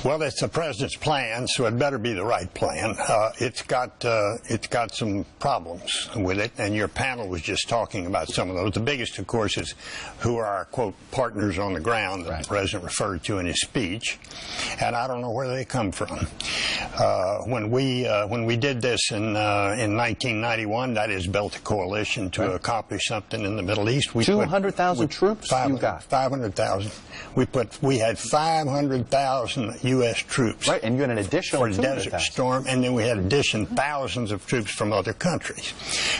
Well, it's the president's plan, so it better be the right plan. It's got some problems with it, and your panel was just talking about some of those. The biggest, of course, is who are our, quote, partners on the ground that the president referred to in his speech, and I don't know where they come from. When we did this in 1991, that is, built a coalition to accomplish something in the Middle East. 200,000 troops you got? 500,000. We had 500,000 U.S. troops. Right, and you had an additional for Desert Storm, and then we had thousands of troops from other countries.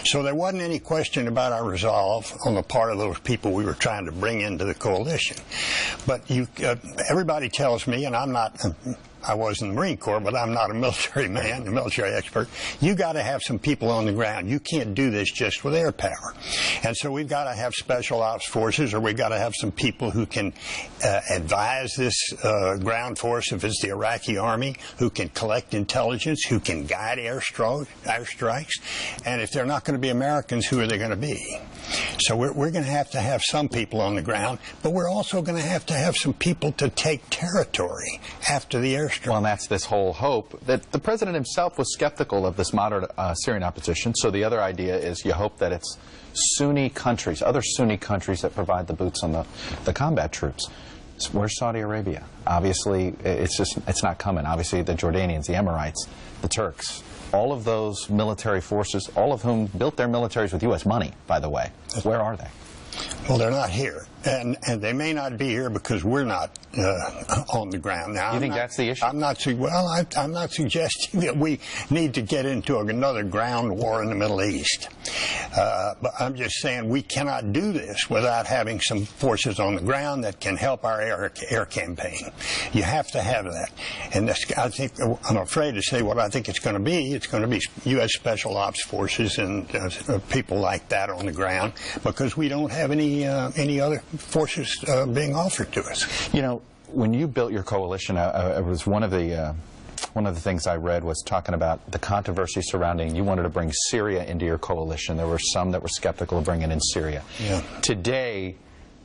So there wasn't any question about our resolve on the part of those people we were trying to bring into the coalition. But everybody tells me, and I was in the Marine Corps, but I'm not a military man, a military expert. You got to have some people on the ground. You can't do this just with air power. And so we've got to have special ops forces, or we've got to have some people who can advise this ground force, if it's the Iraqi army, who can collect intelligence, who can guide airstrikes. And if they're not going to be Americans, who are they going to be? So we're going to have some people on the ground, but we're also going to have some people to take territory after the airstrike. Well, and that's this whole hope that the president himself was skeptical of this moderate Syrian opposition. So the other idea is you hope that it's Sunni countries, other Sunni countries that provide the boots on the combat troops. Where's Saudi Arabia? Obviously, it's not coming. Obviously, the Jordanians, the Emirates, the Turks, all of those military forces, all of whom built their militaries with U.S. money, by the way. Where are they? Well, they're not here, and they may not be here because we're not on the ground now. You think that's the issue? I'm not suggesting that we need to get into another ground war in the Middle East. But I'm just saying we cannot do this without having some forces on the ground that can help our air campaign. You have to have that. And I'm afraid to say what I think it's going to be. It's going to be U.S. Special Ops forces and people like that on the ground, because we don't have any other forces being offered to us. You know, when you built your coalition, it was one of the things I read was talking about the controversy surrounding, you wanted to bring Syria into your coalition. There were some that were skeptical of bringing in Syria. Yeah. Today,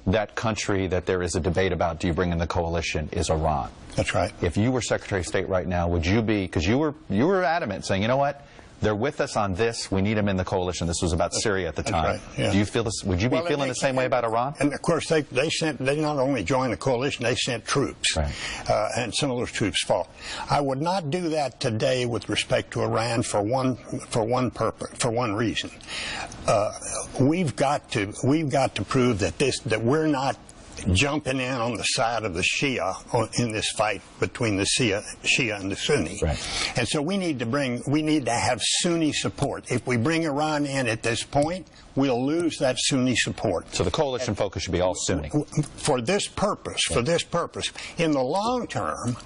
that country that there is a debate about, do you bring in the coalition, is Iran. That's right. If you were Secretary of State right now, would you be, because you were adamant, saying, you know what, they're with us on this. We need them in the coalition. This was about Syria at the time. Right, yeah. Do you feel this? Would you be feeling the same way about Iran? And of course, they not only joined the coalition, they sent troops, right. And some of those troops fought. I would not do that today with respect to Iran for one reason. We've got to prove that we're not jumping in on the side of the Shia in this fight between the Shia and the Sunni. Right. And so we need to have Sunni support. If we bring Iran in at this point, we'll lose that Sunni support. So the coalition focus should be all Sunni. For this purpose, in the long term,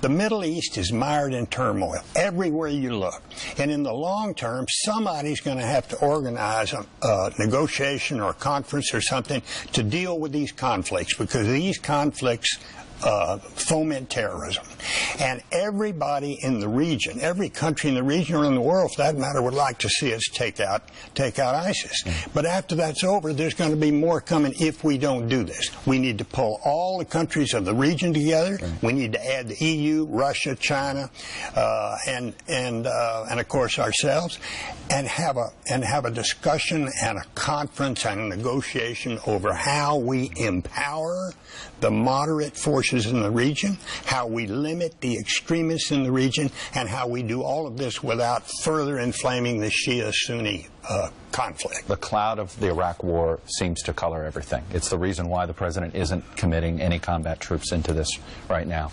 the Middle East is mired in turmoil everywhere you look. And in the long term, somebody's going to have to organize a negotiation or a conference or something to deal with these conflicts, because these conflicts foment terrorism. And everybody in the region, every country in the region or in the world, for that matter, would like to see us take out ISIS. But after that's over, there's going to be more coming if we don't do this. We need to pull all the countries of the region together. We need to add the EU, Russia, China, and of course ourselves, and have a discussion and a conference and a negotiation over how we empower the moderate forces in the region, how we limit the extremists in the region, and how we do all of this without further inflaming the Shia-Sunni conflict. The cloud of the Iraq war seems to color everything. It's the reason why the president isn't committing any combat troops into this right now.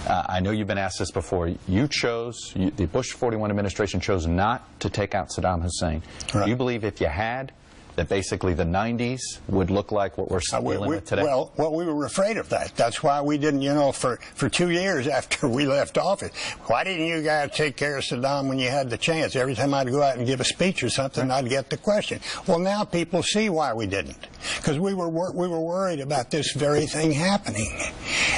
I know you've been asked this before. The Bush 41 administration chose not to take out Saddam Hussein. Right. Do you believe if you had, that basically the 90s would look like what we're dealing with today? Well, we were afraid of that. That's why we didn't, for 2 years after we left office, why didn't you guys take care of Saddam when you had the chance? Every time I'd go out and give a speech or something, I'd get the question. Well, now people see why we didn't. because we were worried about this very thing happening,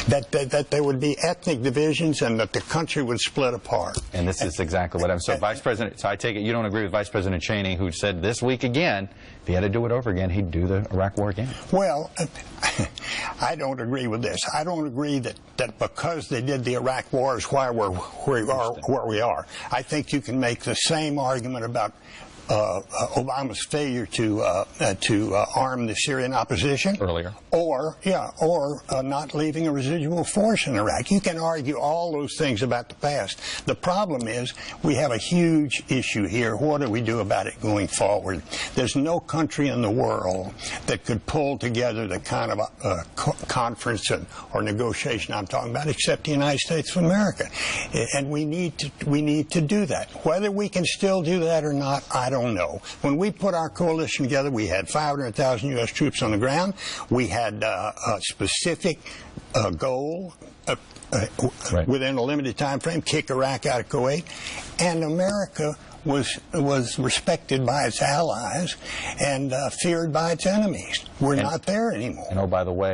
that there would be ethnic divisions and that the country would split apart. And this is exactly what I'm. So so I take it you don't agree with Vice President Cheney, who said this week again, if he had to do it over again, he'd do the Iraq War again. Well, I don't agree with this. I don't agree that because they did the Iraq War is why we're where we are. I think you can make the same argument about Obama's failure to arm the Syrian opposition earlier, or not leaving a residual force in Iraq. You can argue all those things about the past. The problem is we have a huge issue here. What do we do about it going forward? There's no country in the world that could pull together the kind of conference or negotiation I'm talking about, except the United States of America. And we need to do that. Whether we can still do that or not, I don't know. When we put our coalition together, we had 500,000 U.S. troops on the ground. We had a specific goal within a limited time frame, kick Iraq out of Kuwait, and America was respected by its allies and feared by its enemies. We're not there anymore. And oh, by the way,